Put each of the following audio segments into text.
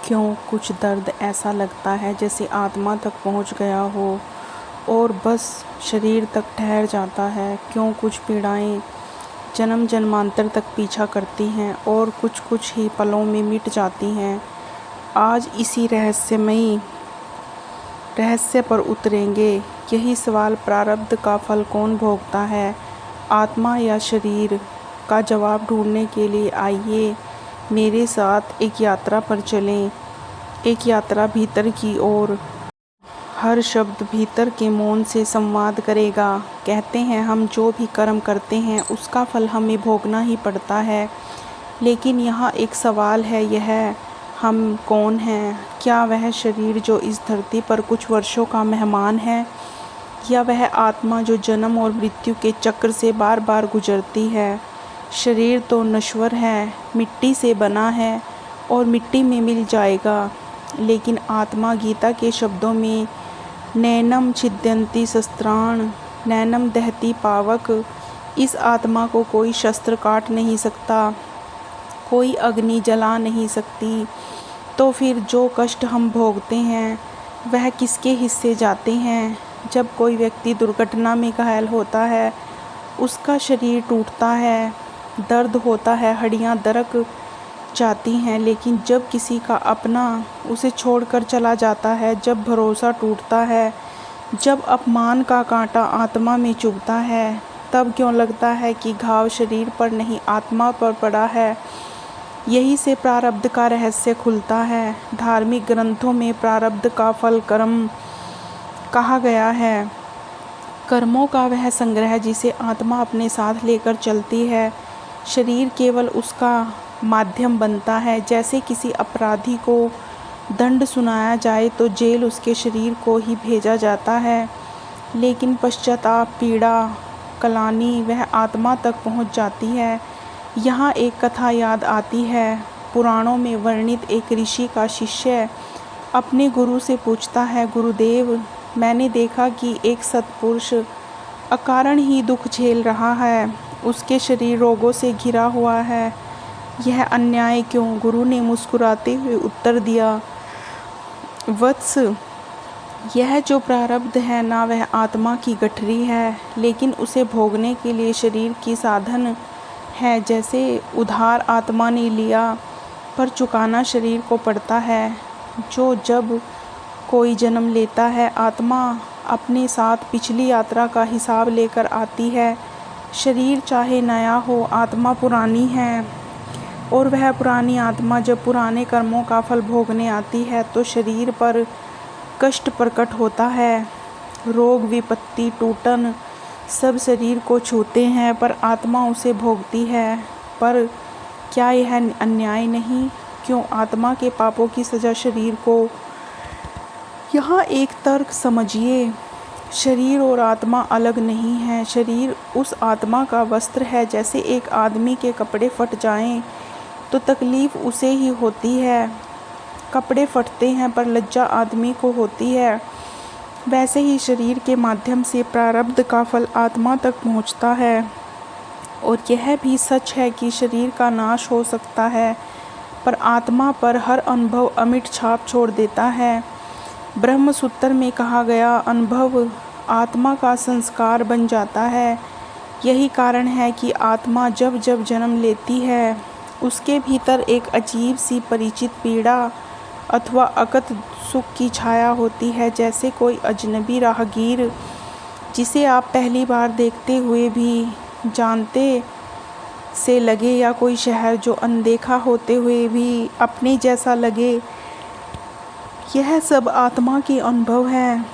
क्यों कुछ दर्द ऐसा लगता है जैसे आत्मा तक पहुंच गया हो और बस शरीर तक ठहर जाता है। क्यों कुछ पीड़ाएं जन्म जन्मांतर तक पीछा करती हैं और कुछ ही पलों में मिट जाती हैं। आज इसी रहस्य पर उतरेंगे। यही सवाल, प्रारब्ध का फल कौन भोगता है, आत्मा या शरीर, का जवाब ढूंढने के लिए आइए मेरे साथ एक यात्रा पर चलें। एक यात्रा भीतर की ओर। हर शब्द भीतर के मौन से संवाद करेगा। कहते हैं हम जो भी कर्म करते हैं उसका फल हमें भोगना ही पड़ता है। लेकिन यहाँ एक सवाल है, यह हम कौन हैं? क्या वह शरीर जो इस धरती पर कुछ वर्षों का मेहमान है, या वह आत्मा जो जन्म और मृत्यु के चक्र से बार बार गुजरती है? शरीर तो नश्वर है, मिट्टी से बना है और मिट्टी में मिल जाएगा। लेकिन आत्मा, गीता के शब्दों में, नैनम छिद्यन्ति शस्त्राण नैनम दहति पावक, इस आत्मा को कोई शस्त्र काट नहीं सकता, कोई अग्नि जला नहीं सकती। तो फिर जो कष्ट हम भोगते हैं वह किसके हिस्से जाते हैं? जब कोई व्यक्ति दुर्घटना में घायल होता है, उसका शरीर टूटता है, दर्द होता है, हड्डियां दरक जाती हैं। लेकिन जब किसी का अपना उसे छोड़कर चला जाता है, जब भरोसा टूटता है, जब अपमान का कांटा आत्मा में चुभता है, तब क्यों लगता है कि घाव शरीर पर नहीं आत्मा पर पड़ा है? यही से प्रारब्ध का रहस्य खुलता है। धार्मिक ग्रंथों में प्रारब्ध का फल कर्म कहा गया है। कर्मों का वह संग्रह जिसे आत्मा अपने साथ लेकर चलती है। शरीर केवल उसका माध्यम बनता है। जैसे किसी अपराधी को दंड सुनाया जाए तो जेल उसके शरीर को ही भेजा जाता है, लेकिन पश्चाताप, पीड़ा, कलानी वह आत्मा तक पहुंच जाती है। यहाँ एक कथा याद आती है। पुराणों में वर्णित एक ऋषि का शिष्य अपने गुरु से पूछता है, गुरुदेव, मैंने देखा कि एक सत्पुरुष अकारण ही दुख झेल रहा है, उसके शरीर रोगों से घिरा हुआ है, यह अन्याय क्यों? गुरु ने मुस्कुराते हुए उत्तर दिया, वत्स, यह जो प्रारब्ध है ना, वह आत्मा की गठरी है, लेकिन उसे भोगने के लिए शरीर की साधन है। जैसे उधार आत्मा ने लिया, पर चुकाना शरीर को पड़ता है। जब कोई जन्म लेता है, आत्मा अपने साथ पिछली यात्रा का हिसाब लेकर आती है। शरीर चाहे नया हो, आत्मा पुरानी है, और वह पुरानी आत्मा जब पुराने कर्मों का फल भोगने आती है तो शरीर पर कष्ट प्रकट होता है। रोग, विपत्ति, टूटन सब शरीर को छूते हैं, पर आत्मा उसे भोगती है। पर क्या यह अन्याय नहीं? क्यों आत्मा के पापों की सजा शरीर को? यहाँ एक तर्क समझिए। शरीर और आत्मा अलग नहीं है। शरीर उस आत्मा का वस्त्र है। जैसे एक आदमी के कपड़े फट जाएं तो तकलीफ उसे ही होती है, कपड़े फटते हैं, पर लज्जा आदमी को होती है। वैसे ही शरीर के माध्यम से प्रारब्ध का फल आत्मा तक पहुंचता है। और यह भी सच है कि शरीर का नाश हो सकता है, पर आत्मा पर हर अनुभव अमिट छाप छोड़ देता है। ब्रह्म सूत्र में कहा गया, अनुभव आत्मा का संस्कार बन जाता है। यही कारण है कि आत्मा जब जब जन्म लेती है, उसके भीतर एक अजीब सी परिचित पीड़ा अथवा अकथ सुख की छाया होती है। जैसे कोई अजनबी राहगीर जिसे आप पहली बार देखते हुए भी जानते से लगे, या कोई शहर जो अनदेखा होते हुए भी अपने जैसा लगे। यह सब आत्मा के अनुभव है।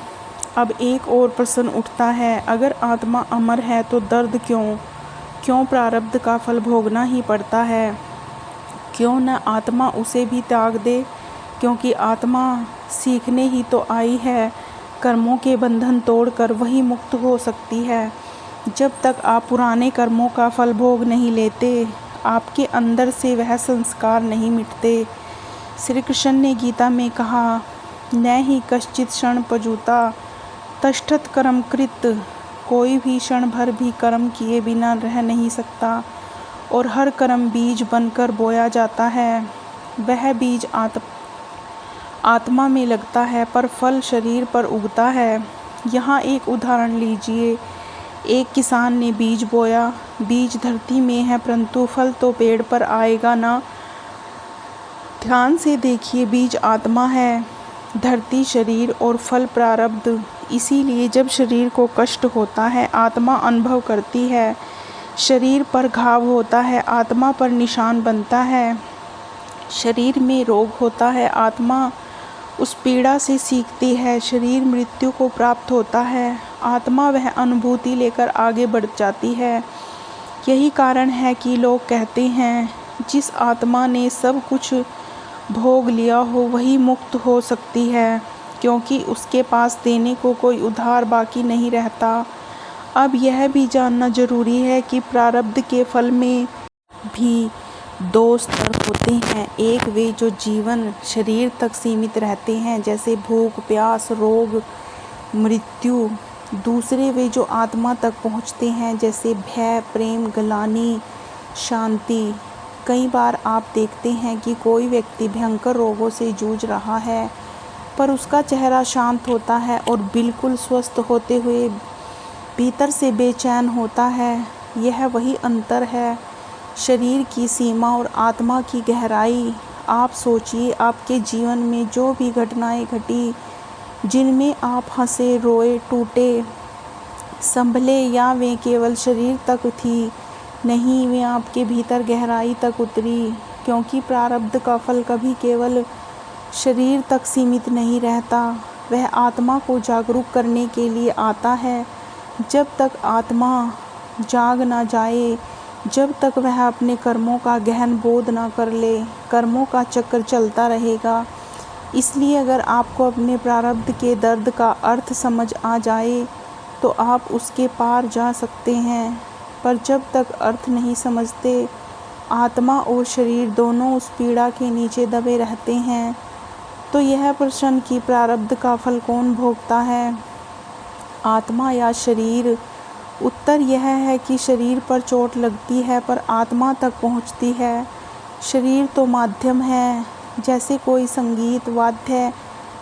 अब एक और प्रश्न उठता है, अगर आत्मा अमर है तो दर्द क्यों प्रारब्ध का फल भोगना ही पड़ता है? क्यों न आत्मा उसे भी त्याग दे? क्योंकि आत्मा सीखने ही तो आई है। कर्मों के बंधन तोड़कर वही मुक्त हो सकती है। जब तक आप पुराने कर्मों का फल भोग नहीं लेते, आपके अंदर से वह संस्कार नहीं मिटते। श्री कृष्ण ने गीता में कहा, न ही कश्चित क्षण पजूता तष्ठत कर्म कृत, कोई भी क्षण भर भी कर्म किए बिना रह नहीं सकता, और हर कर्म बीज बनकर बोया जाता है। वह बीज आत्मा में लगता है पर फल शरीर पर उगता है। यहाँ एक उदाहरण लीजिए। एक किसान ने बीज बोया, बीज धरती में है परंतु फल तो पेड़ पर आएगा ना। ध्यान से देखिए, बीज आत्मा है, धरती शरीर और फल प्रारब्ध। इसीलिए जब शरीर को कष्ट होता है आत्मा अनुभव करती है, शरीर पर घाव होता है आत्मा पर निशान बनता है, शरीर में रोग होता है आत्मा उस पीड़ा से सीखती है, शरीर मृत्यु को प्राप्त होता है, आत्मा वह अनुभूति लेकर आगे बढ़ जाती है। यही कारण है कि लोग कहते हैं जिस आत्मा ने सब कुछ भोग लिया हो वही मुक्त हो सकती है, क्योंकि उसके पास देने को कोई उधार बाकी नहीं रहता। अब यह भी जानना जरूरी है कि प्रारब्ध के फल में भी दो स्तर होते हैं। एक वे जो जीवन शरीर तक सीमित रहते हैं, जैसे भूख, प्यास, रोग, मृत्यु। दूसरे वे जो आत्मा तक पहुँचते हैं, जैसे भय, प्रेम, ग्लानि, शांति। कई बार आप देखते हैं कि कोई व्यक्ति भयंकर रोगों से जूझ रहा है पर उसका चेहरा शांत होता है और बिल्कुल स्वस्थ होते हुए भीतर से बेचैन होता है। यह वही अंतर है, शरीर की सीमा और आत्मा की गहराई। आप सोचिए, आपके जीवन में जो भी घटनाएं घटी, जिनमें आप हंसे, रोए, टूटे, संभले, या वे केवल शरीर तक थी, नहीं, वे आपके भीतर गहराई तक उतरी। क्योंकि प्रारब्ध का फल कभी केवल शरीर तक सीमित नहीं रहता, वह आत्मा को जागरूक करने के लिए आता है। जब तक आत्मा जाग ना जाए, जब तक वह अपने कर्मों का गहन बोध ना कर ले, कर्मों का चक्र चलता रहेगा। इसलिए अगर आपको अपने प्रारब्ध के दर्द का अर्थ समझ आ जाए तो आप उसके पार जा सकते हैं, पर जब तक अर्थ नहीं समझते, आत्मा और शरीर दोनों उस पीड़ा के नीचे दबे रहते हैं। तो यह प्रश्न कि प्रारब्ध का फल कौन भोगता है, आत्मा या शरीर? उत्तर यह है कि शरीर पर चोट लगती है पर आत्मा तक पहुंचती है। शरीर तो माध्यम है, जैसे कोई संगीत वाद्य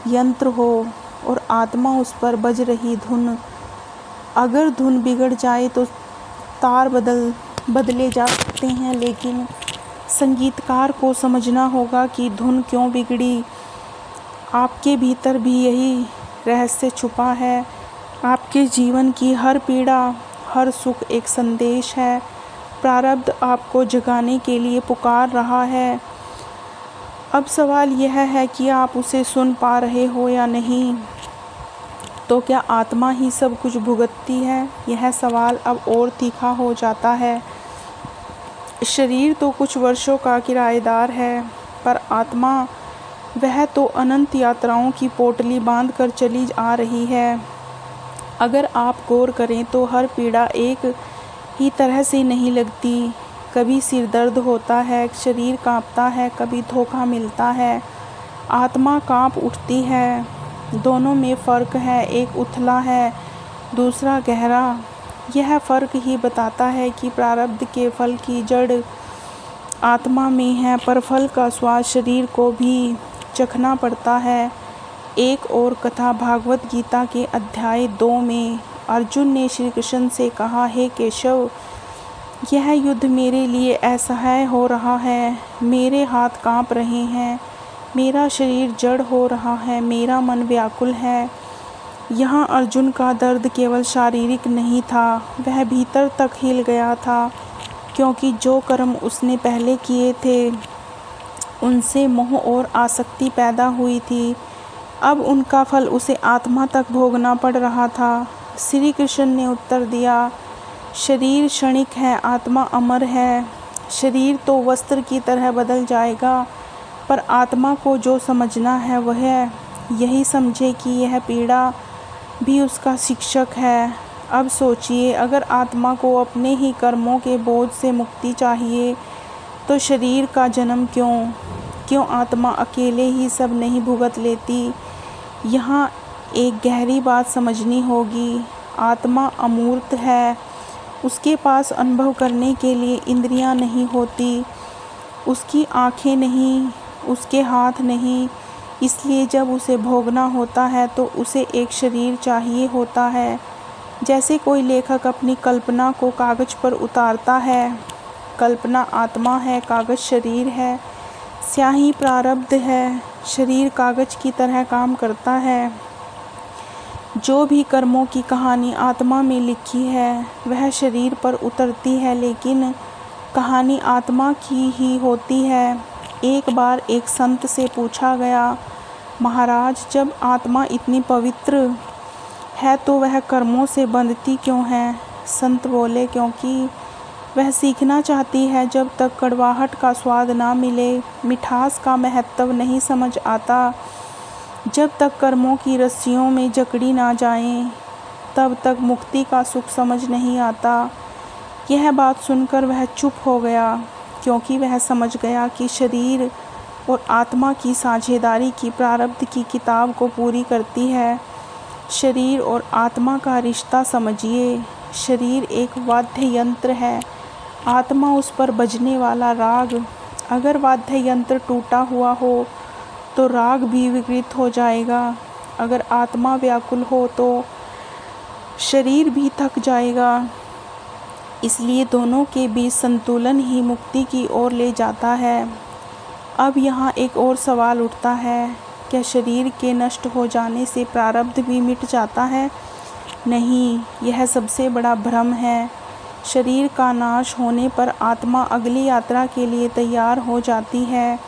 यंत्र हो और आत्मा उस पर बज रही धुन। अगर धुन बिगड़ जाए तो तार बदले जा सकते हैं, लेकिन संगीतकार को समझना होगा कि धुन क्यों बिगड़ी। आपके भीतर भी यही रहस्य छुपा है। आपके जीवन की हर पीड़ा, हर सुख एक संदेश है। प्रारब्ध आपको जगाने के लिए पुकार रहा है। अब सवाल यह है कि आप उसे सुन पा रहे हो या नहीं। तो क्या आत्मा ही सब कुछ भुगतती है? यह सवाल अब और तीखा हो जाता है। शरीर तो कुछ वर्षों का किराएदार है, पर आत्मा, वह तो अनंत यात्राओं की पोटली बांध कर चली आ रही है। अगर आप गौर करें तो हर पीड़ा एक ही तरह से नहीं लगती। कभी सिर दर्द होता है, शरीर कांपता है, कभी धोखा मिलता है, आत्मा कांप उठती है। दोनों में फ़र्क है, एक उथला है, दूसरा गहरा। यह फ़र्क ही बताता है कि प्रारब्ध के फल की जड़ आत्मा में है, पर फल का स्वाद शरीर को भी चखना पड़ता है। एक और कथा, भागवत गीता के अध्याय 2 में अर्जुन ने श्री कृष्ण से कहा, हे केशव, यह युद्ध मेरे लिए असह्य हो रहा है, मेरे हाथ कांप रहे हैं, मेरा शरीर जड़ हो रहा है, मेरा मन व्याकुल है। यहाँ अर्जुन का दर्द केवल शारीरिक नहीं था, वह भीतर तक हिल गया था, क्योंकि जो कर्म उसने पहले किए थे उनसे मोह और आसक्ति पैदा हुई थी। अब उनका फल उसे आत्मा तक भोगना पड़ रहा था। श्री कृष्ण ने उत्तर दिया, शरीर क्षणिक है, आत्मा अमर है। शरीर तो वस्त्र की तरह बदल जाएगा, पर आत्मा को जो समझना है वह यही समझे कि यह पीड़ा भी उसका शिक्षक है। अब सोचिए, अगर आत्मा को अपने ही कर्मों के बोझ से मुक्ति चाहिए तो शरीर का जन्म क्यों आत्मा अकेले ही सब नहीं भुगत लेती? यहाँ एक गहरी बात समझनी होगी। आत्मा अमूर्त है, उसके पास अनुभव करने के लिए इंद्रियां नहीं होती, उसकी आँखें नहीं, उसके हाथ नहीं, इसलिए जब उसे भोगना होता है तो उसे एक शरीर चाहिए होता है। जैसे कोई लेखक अपनी कल्पना को कागज़ पर उतारता है। कल्पना आत्मा है, कागज़ शरीर है, स्याही प्रारब्ध है, शरीर कागज़ की तरह काम करता है। जो भी कर्मों की कहानी आत्मा में लिखी है वह शरीर पर उतरती है, लेकिन कहानी आत्मा की ही होती है। एक बार एक संत से पूछा गया, महाराज, जब आत्मा इतनी पवित्र है तो वह कर्मों से बंधती क्यों है? संत बोले, क्योंकि वह सीखना चाहती है। जब तक कड़वाहट का स्वाद ना मिले, मिठास का महत्व नहीं समझ आता, जब तक कर्मों की रस्सियों में जकड़ी ना जाएं, तब तक मुक्ति का सुख समझ नहीं आता। यह बात सुनकर वह चुप हो गया, क्योंकि वह समझ गया कि शरीर और आत्मा की साझेदारी की प्रारब्ध की किताब को पूरी करती है। शरीर और आत्मा का रिश्ता समझिए। शरीर एक वाद्य यंत्र है, आत्मा उस पर बजने वाला राग। अगर वाद्य यंत्र टूटा हुआ हो तो राग भी विकृत हो जाएगा। अगर आत्मा व्याकुल हो तो शरीर भी थक जाएगा। इसलिए दोनों के बीच संतुलन ही मुक्ति की ओर ले जाता है। अब यहाँ एक और सवाल उठता है, क्या शरीर के नष्ट हो जाने से प्रारब्ध भी मिट जाता है? नहीं, यह सबसे बड़ा भ्रम है। शरीर का नाश होने पर आत्मा अगली यात्रा के लिए तैयार हो जाती है।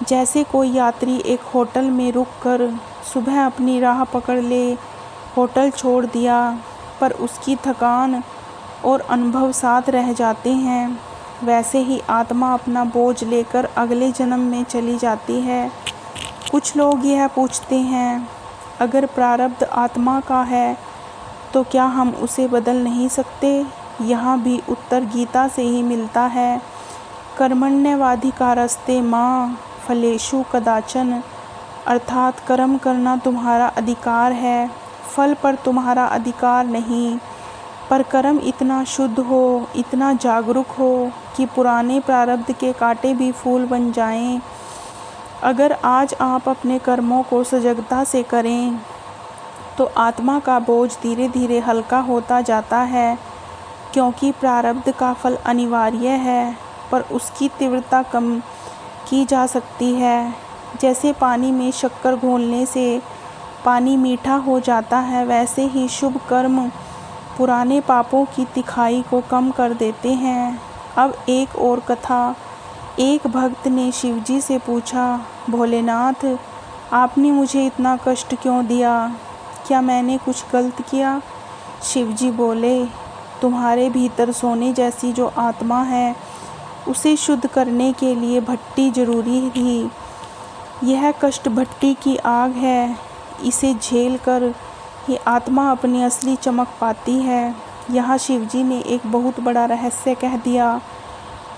जैसे कोई यात्री एक होटल में रुककर सुबह अपनी राह पकड़ ले, होटल छोड़ दिया, पर उसकी थकान और अनुभव साथ रह जाते हैं, वैसे ही आत्मा अपना बोझ लेकर अगले जन्म में चली जाती है। कुछ लोग यह पूछते हैं, अगर प्रारब्ध आत्मा का है तो क्या हम उसे बदल नहीं सकते? यहाँ भी उत्तर गीता से ही मिलता है। कर्मण्येवाधिकारस्ते मा फलेषु कदाचन, अर्थात कर्म करना तुम्हारा अधिकार है, फल पर तुम्हारा अधिकार नहीं। पर कर्म इतना शुद्ध हो, इतना जागरूक हो कि पुराने प्रारब्ध के कांटे भी फूल बन जाएं। अगर आज आप अपने कर्मों को सजगता से करें तो आत्मा का बोझ धीरे धीरे हल्का होता जाता है, क्योंकि प्रारब्ध का फल अनिवार्य है, पर उसकी तीव्रता कम की जा सकती है। जैसे पानी में शक्कर घोलने से पानी मीठा हो जाता है, वैसे ही शुभ कर्म पुराने पापों की तिखाई को कम कर देते हैं। अब एक और कथा। एक भक्त ने शिवजी से पूछा, भोलेनाथ, आपने मुझे इतना कष्ट क्यों दिया? क्या मैंने कुछ गलत किया? शिवजी बोले, तुम्हारे भीतर सोने जैसी जो आत्मा है, उसे शुद्ध करने के लिए भट्टी जरूरी थी। यह कष्ट भट्टी की आग है, इसे झेल कर ही आत्मा अपनी असली चमक पाती है। यहाँ शिवजी ने एक बहुत बड़ा रहस्य कह दिया।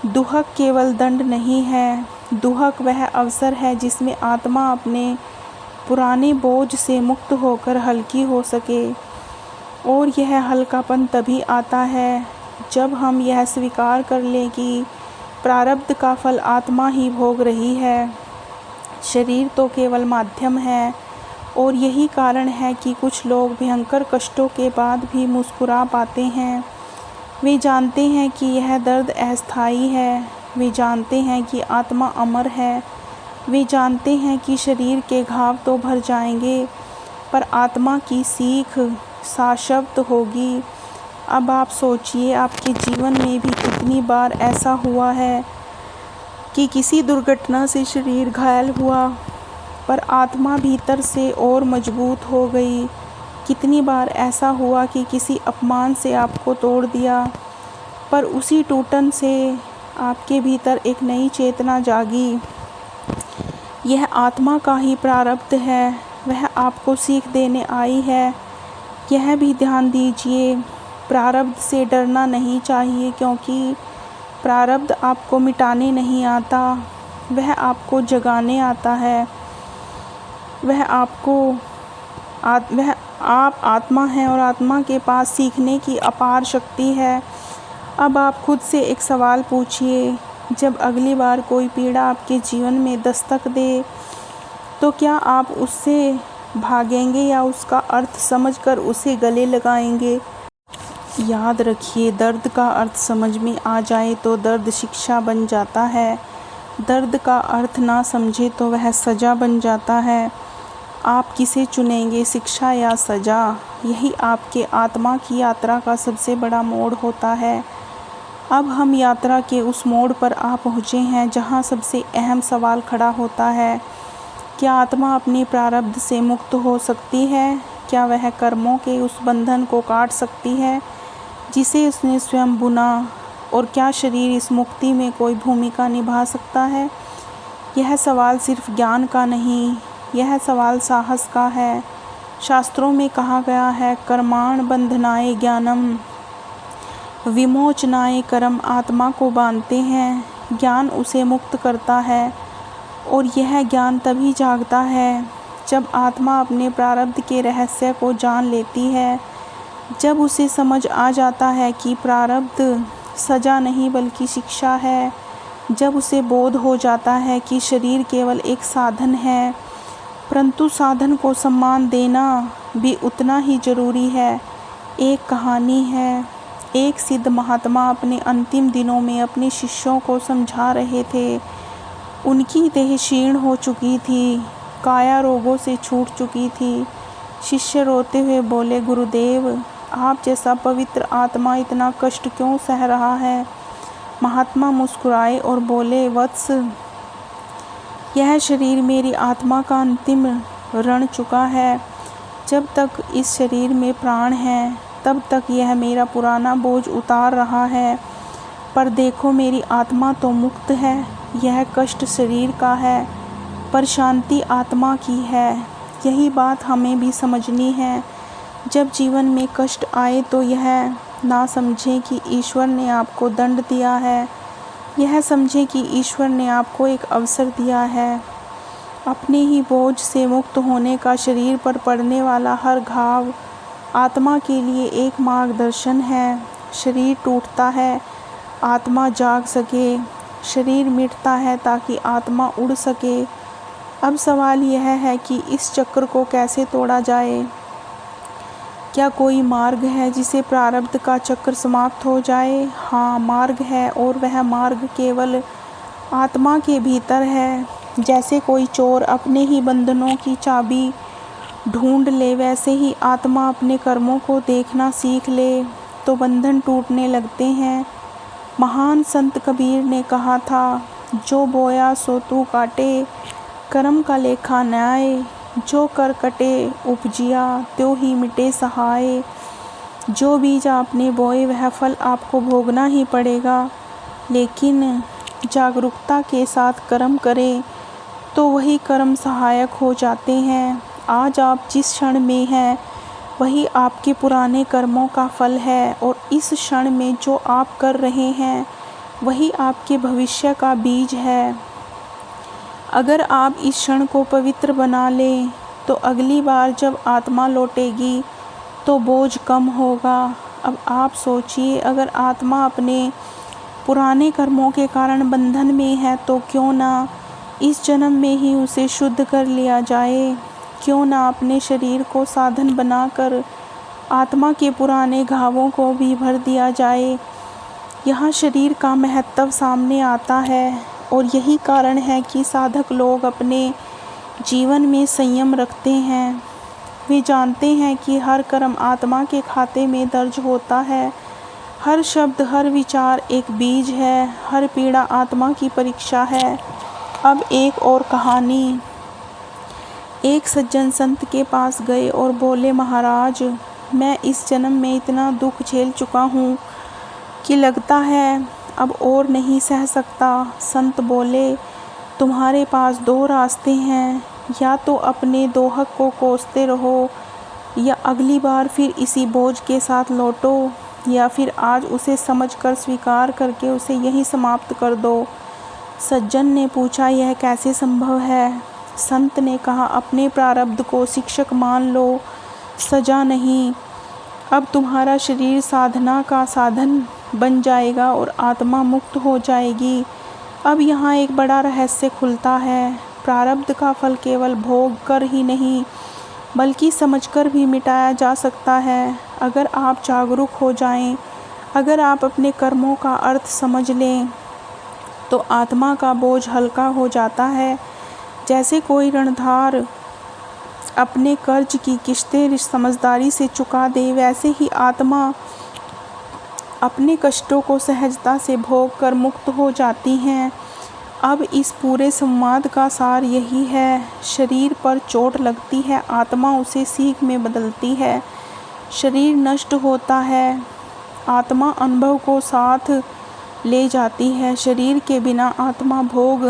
दुहक केवल दंड नहीं है, दुहक वह अवसर है जिसमें आत्मा अपने पुराने बोझ से मुक्त होकर हल्की हो सके। और यह हल्कापन तभी आता है जब हम यह स्वीकार कर लें कि प्रारब्ध का फल आत्मा ही भोग रही है, शरीर तो केवल माध्यम है। और यही कारण है कि कुछ लोग भयंकर कष्टों के बाद भी मुस्कुरा पाते हैं। वे जानते हैं कि यह दर्द अस्थायी है, वे जानते हैं कि आत्मा अमर है, वे जानते हैं कि शरीर के घाव तो भर जाएंगे, पर आत्मा की सीख शाश्वत होगी। अब आप सोचिए, आपके जीवन में भी कितनी बार ऐसा हुआ है कि किसी दुर्घटना से शरीर घायल हुआ, पर आत्मा भीतर से और मजबूत हो गई। कितनी बार ऐसा हुआ कि किसी अपमान से आपको तोड़ दिया, पर उसी टूटन से आपके भीतर एक नई चेतना जागी। यह आत्मा का ही प्रारब्ध है, वह आपको सीख देने आई है। यह भी ध्यान दीजिए, प्रारब्ध से डरना नहीं चाहिए, क्योंकि प्रारब्ध आपको मिटाने नहीं आता, वह आपको जगाने आता है। वह आप आत्मा हैं और आत्मा के पास सीखने की अपार शक्ति है। अब आप खुद से एक सवाल पूछिए, जब अगली बार कोई पीड़ा आपके जीवन में दस्तक दे तो तो क्या आप उससे भागेंगे या उसका अर्थ समझकर उसे गले लगाएंगे? याद रखिए, दर्द का अर्थ समझ में आ जाए तो दर्द शिक्षा बन जाता है, दर्द का अर्थ ना समझे तो वह सज़ा बन जाता है। आप किसे चुनेंगे, शिक्षा या सज़ा? यही आपके आत्मा की यात्रा का सबसे बड़ा मोड़ होता है। अब हम यात्रा के उस मोड़ पर आ पहुँचे हैं जहाँ सबसे अहम सवाल खड़ा होता है, क्या आत्मा अपने प्रारब्ध से मुक्त हो सकती है? क्या वह कर्मों के उस बंधन को काट सकती है जिसे उसने स्वयं बुना? और क्या शरीर इस मुक्ति में कोई भूमिका निभा सकता है? यह सवाल सिर्फ ज्ञान का नहीं, यह सवाल साहस का है। शास्त्रों में कहा गया है, कर्माण बंधनाय ज्ञानम विमोचनाय कर्म। आत्मा को बांधते हैं, ज्ञान उसे मुक्त करता है। और यह ज्ञान तभी जागता है जब आत्मा अपने प्रारब्ध के रहस्य को जान लेती है, जब उसे समझ आ जाता है कि प्रारब्ध सज़ा नहीं बल्कि शिक्षा है, जब उसे बोध हो जाता है कि शरीर केवल एक साधन है, परंतु साधन को सम्मान देना भी उतना ही ज़रूरी है। एक कहानी है, एक सिद्ध महात्मा अपने अंतिम दिनों में अपने शिष्यों को समझा रहे थे। उनकी देह क्षीण हो चुकी थी, काया रोगों से छूट चुकी थी। शिष्य रोते हुए बोले, गुरुदेव, आप जैसा पवित्र आत्मा इतना कष्ट क्यों सह रहा है? महात्मा मुस्कुराए और बोले, वत्स, यह शरीर मेरी आत्मा का अंतिम ऋण चुका है। जब तक इस शरीर में प्राण है तब तक यह मेरा पुराना बोझ उतार रहा है। पर देखो, मेरी आत्मा तो मुक्त है। यह कष्ट शरीर का है पर शांति आत्मा की है। यही बात हमें भी समझनी है। जब जीवन में कष्ट आए तो यह ना समझें कि ईश्वर ने आपको दंड दिया है, यह समझें कि ईश्वर ने आपको एक अवसर दिया है। अपने ही बोझ से मुक्त होने का शरीर पर पड़ने वाला हर घाव आत्मा के लिए एक मार्गदर्शन है। शरीर टूटता है आत्मा जाग सके, शरीर मिटता है ताकि आत्मा उड़ सके। अब सवाल यह है कि इस चक्र को कैसे तोड़ा जाए? क्या कोई मार्ग है जिसे प्रारब्ध का चक्र समाप्त हो जाए? हाँ, मार्ग है, और वह मार्ग केवल आत्मा के भीतर है। जैसे कोई चोर अपने ही बंधनों की चाबी ढूंढ ले, वैसे ही आत्मा अपने कर्मों को देखना सीख ले तो बंधन टूटने लगते हैं। महान संत कबीर ने कहा था, जो बोया सो तू काटे, कर्म का लेखा न्याय। जो कर कटे उपजिया, त्यों ही मिटे सहाय। जो बीज आपने बोए वह फल आपको भोगना ही पड़ेगा, लेकिन जागरूकता के साथ कर्म करें तो वही कर्म सहायक हो जाते हैं। आज आप जिस क्षण में हैं वही आपके पुराने कर्मों का फल है, और इस क्षण में जो आप कर रहे हैं वही आपके भविष्य का बीज है। अगर आप इस क्षण को पवित्र बना लें तो अगली बार जब आत्मा लौटेगी तो बोझ कम होगा। अब आप सोचिए, अगर आत्मा अपने पुराने कर्मों के कारण बंधन में है तो क्यों ना इस जन्म में ही उसे शुद्ध कर लिया जाए? क्यों ना अपने शरीर को साधन बनाकर आत्मा के पुराने घावों को भी भर दिया जाए? यहाँ शरीर का महत्व सामने आता है, और यही कारण है कि साधक लोग अपने जीवन में संयम रखते हैं। वे जानते हैं कि हर कर्म आत्मा के खाते में दर्ज होता है, हर शब्द, हर विचार एक बीज है, हर पीड़ा आत्मा की परीक्षा है। अब एक और कहानी। एक सज्जन संत के पास गए और बोले, महाराज, मैं इस जन्म में इतना दुख झेल चुका हूँ कि लगता है अब और नहीं सह सकता। संत बोले, तुम्हारे पास दो रास्ते हैं, या तो अपने दोहक को कोसते रहो, या अगली बार फिर इसी बोझ के साथ लौटो, या फिर आज उसे समझकर स्वीकार करके उसे यहीं समाप्त कर दो। सज्जन ने पूछा, यह कैसे संभव है? संत ने कहा, अपने प्रारब्ध को शिक्षक मान लो, सजा नहीं। अब तुम्हारा शरीर साधना का साधन बन जाएगा और आत्मा मुक्त हो जाएगी। अब यहाँ एक बड़ा रहस्य खुलता है। प्रारब्ध का फल केवल भोग कर ही नहीं बल्कि समझकर भी मिटाया जा सकता है। अगर आप जागरूक हो जाएं, अगर आप अपने कर्मों का अर्थ समझ लें तो आत्मा का बोझ हल्का हो जाता है। जैसे कोई ऋणदार अपने कर्ज की किश्तें समझदारी से चुका दे, वैसे ही आत्मा अपने कष्टों को सहजता से भोग कर मुक्त हो जाती हैं। अब इस पूरे संवाद का सार यही है, शरीर पर चोट लगती है, आत्मा उसे सीख में बदलती है। शरीर नष्ट होता है, आत्मा अनुभव को साथ ले जाती है। शरीर के बिना आत्मा भोग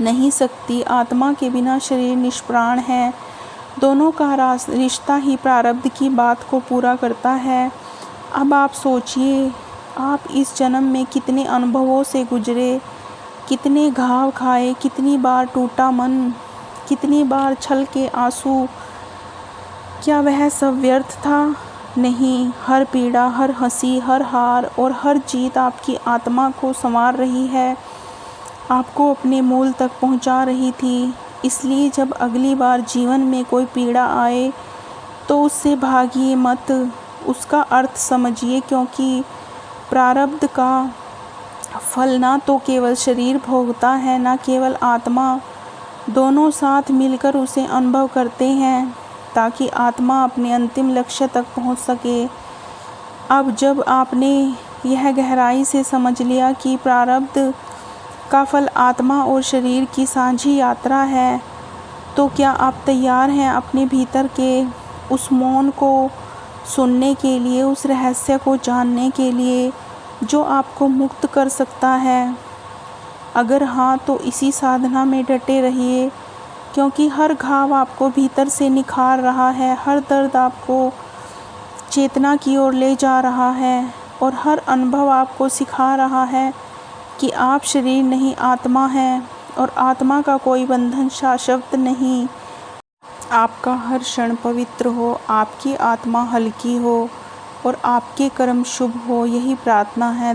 नहीं सकती, आत्मा के बिना शरीर निष्प्राण है। दोनों का रिश्ता ही प्रारब्ध की बात को पूरा करता है। अब आप सोचिए, आप इस जन्म में कितने अनुभवों से गुजरे, कितने घाव खाए, कितनी बार टूटा मन, कितनी बार छल के आंसू। क्या वह सब व्यर्थ था? नहीं, हर पीड़ा, हर हंसी, हर हार और हर जीत आपकी आत्मा को संवार रही है, आपको अपने मूल तक पहुंचा रही थी। इसलिए जब अगली बार जीवन में कोई पीड़ा आए तो उससे भागिए मत, उसका अर्थ समझिए, क्योंकि प्रारब्ध का फल ना तो केवल शरीर भोगता है, ना केवल आत्मा, दोनों साथ मिलकर उसे अनुभव करते हैं ताकि आत्मा अपने अंतिम लक्ष्य तक पहुंच सके। अब जब आपने यह गहराई से समझ लिया कि प्रारब्ध का फल आत्मा और शरीर की साझी यात्रा है, तो क्या आप तैयार हैं अपने भीतर के उस मौन को सुनने के लिए, उस रहस्य को जानने के लिए जो आपको मुक्त कर सकता है? अगर हाँ, तो इसी साधना में डटे रहिए, क्योंकि हर घाव आपको भीतर से निखार रहा है, हर दर्द आपको चेतना की ओर ले जा रहा है और हर अनुभव आपको सिखा रहा है कि आप शरीर नहीं, आत्मा हैं और आत्मा का कोई बंधन शाश्वत नहीं। आपका हर क्षण पवित्र हो, आपकी आत्मा हल्की हो और आपके कर्म शुभ हो, यही प्रार्थना है।